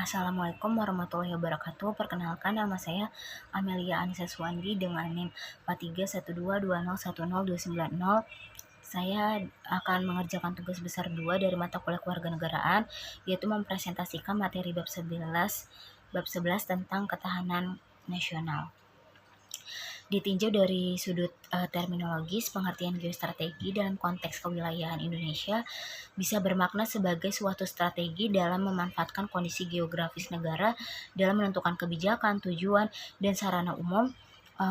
Assalamualaikum warahmatullahi wabarakatuh. Perkenalkan, nama saya Amelia Anissa Suwandi dengan NIM 431220102090. Saya akan mengerjakan tugas besar 2 dari mata kuliah kewarganegaraan, yaitu mempresentasikan materi bab 11 tentang ketahanan nasional. Ditinjau dari sudut terminologis, pengertian geostrategi dalam konteks kewilayahan Indonesia bisa bermakna sebagai suatu strategi dalam memanfaatkan kondisi geografis negara dalam menentukan kebijakan, tujuan, dan sarana umum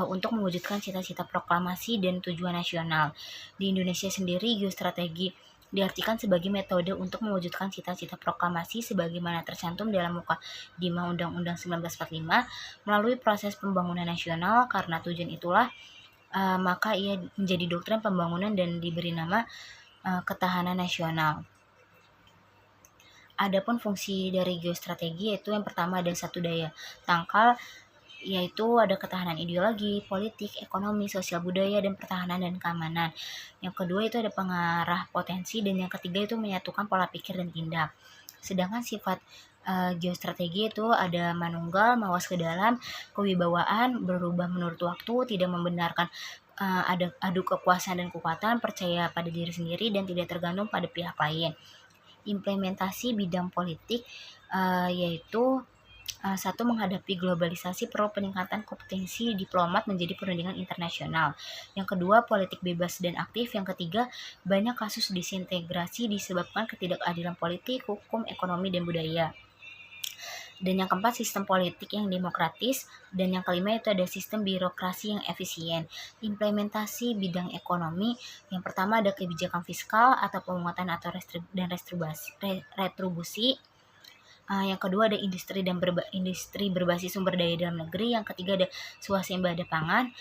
untuk mewujudkan cita-cita proklamasi dan tujuan nasional. Di Indonesia sendiri, geostrategi diartikan sebagai metode untuk mewujudkan cita-cita proklamasi sebagaimana tercantum dalam Mukadimah Undang-Undang 1945 melalui proses pembangunan nasional. Karena tujuan itulah maka ia menjadi doktrin pembangunan dan diberi nama ketahanan nasional. Adapun fungsi dari geostrategi yaitu yang pertama ada satu daya tangkal, yaitu ada ketahanan ideologi, politik, ekonomi, sosial budaya, dan pertahanan dan keamanan. Yang kedua itu ada pengarah potensi, dan yang ketiga itu menyatukan pola pikir dan tindak. Sedangkan sifat geostrategi itu ada manunggal, mawas ke dalam, kewibawaan, berubah menurut waktu, tidak membenarkan ada adu kekuasaan dan kekuatan, percaya pada diri sendiri dan tidak tergantung pada pihak lain. Implementasi bidang politik yaitu satu, menghadapi globalisasi perlu peningkatan kompetensi diplomat menjadi perundingan internasional. Yang kedua, politik bebas dan aktif. Yang ketiga, banyak kasus disintegrasi disebabkan ketidakadilan politik, hukum, ekonomi, dan budaya. Dan yang keempat, sistem politik yang demokratis. Dan yang kelima itu ada sistem birokrasi yang efisien. Implementasi bidang ekonomi, yang pertama ada kebijakan fiskal atau pemungutan atau retribusi. Yang kedua ada industri berbasis sumber daya dalam negeri. Yang ketiga ada swasembada pangan.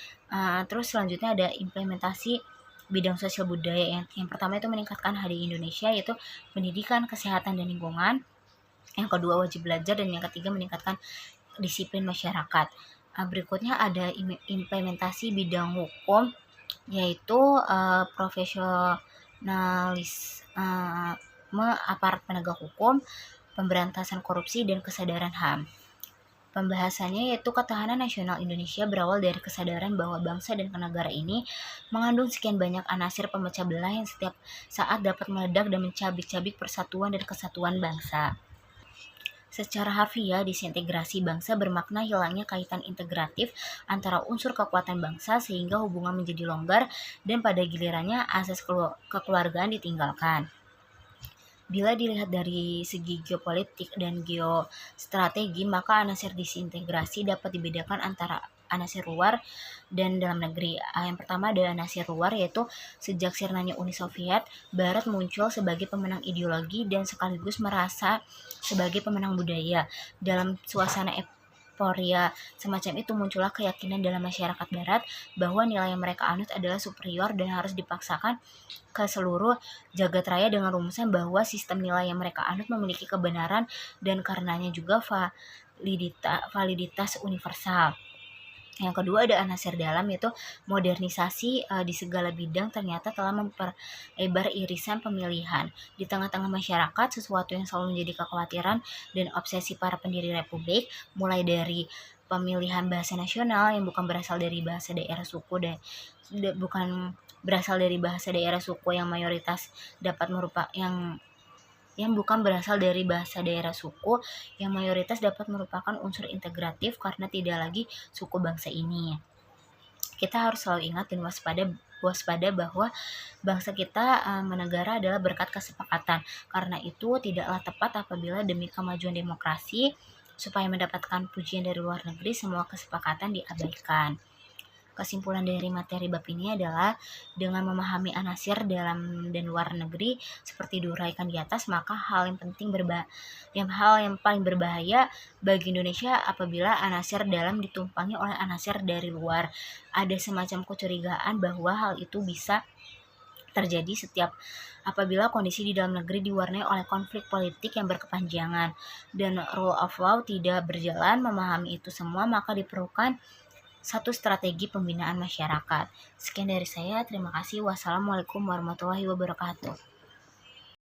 Terus selanjutnya ada implementasi bidang sosial budaya. Yang pertama itu meningkatkan HDI Indonesia, yaitu pendidikan, kesehatan, dan lingkungan. Yang kedua wajib belajar, dan yang ketiga meningkatkan disiplin masyarakat. Berikutnya ada implementasi bidang hukum, yaitu profesionalisme aparat penegak hukum, pemberantasan korupsi, dan kesadaran HAM. Pembahasannya yaitu ketahanan nasional Indonesia berawal dari kesadaran bahwa bangsa dan negara ini mengandung sekian banyak anasir pemecah belah yang setiap saat dapat meledak dan mencabik-cabik persatuan dan kesatuan bangsa. Secara harfiah, disintegrasi bangsa bermakna hilangnya kaitan integratif antara unsur kekuatan bangsa sehingga hubungan menjadi longgar dan pada gilirannya asas kekeluargaan ditinggalkan. Bila dilihat dari segi geopolitik dan geostrategi, maka anasir disintegrasi dapat dibedakan antara anasir luar dan dalam negeri. Yang pertama ada anasir luar, yaitu sejak sirnanya Uni Soviet, Barat muncul sebagai pemenang ideologi dan sekaligus merasa sebagai pemenang budaya. Dalam suasana euforia semacam itu muncullah keyakinan dalam masyarakat Barat bahwa nilai yang mereka anut adalah superior dan harus dipaksakan ke seluruh jagat raya dengan rumusan bahwa sistem nilai yang mereka anut memiliki kebenaran dan karenanya juga validitas universal. Yang kedua ada anasir dalam, yaitu modernisasi di segala bidang ternyata telah memperlebar irisan pemilihan. Di tengah-tengah masyarakat, sesuatu yang selalu menjadi kekhawatiran dan obsesi para pendiri republik, mulai dari pemilihan bahasa nasional yang bukan berasal dari bahasa daerah suku dan bukan berasal dari bahasa daerah suku yang mayoritas dapat merupakan yang bukan berasal dari bahasa daerah suku yang mayoritas dapat merupakan unsur integratif karena tidak lagi suku bangsa ini. Kita harus selalu ingat dan waspada bahwa bangsa kita menegara adalah berkat kesepakatan. Karena itu tidaklah tepat apabila demi kemajuan demokrasi supaya mendapatkan pujian dari luar negeri semua kesepakatan diabaikan. Kesimpulan dari materi bab ini adalah dengan memahami anasir dalam dan luar negeri seperti diuraikan di atas, maka hal yang paling berbahaya bagi Indonesia apabila anasir dalam ditumpangi oleh anasir dari luar. Ada semacam kecurigaan bahwa hal itu bisa terjadi apabila kondisi di dalam negeri diwarnai oleh konflik politik yang berkepanjangan dan rule of law tidak berjalan. Memahami itu semua, maka diperlukan satu strategi pembinaan masyarakat. Sekian dari saya, terima kasih. Wassalamualaikum warahmatullahi wabarakatuh.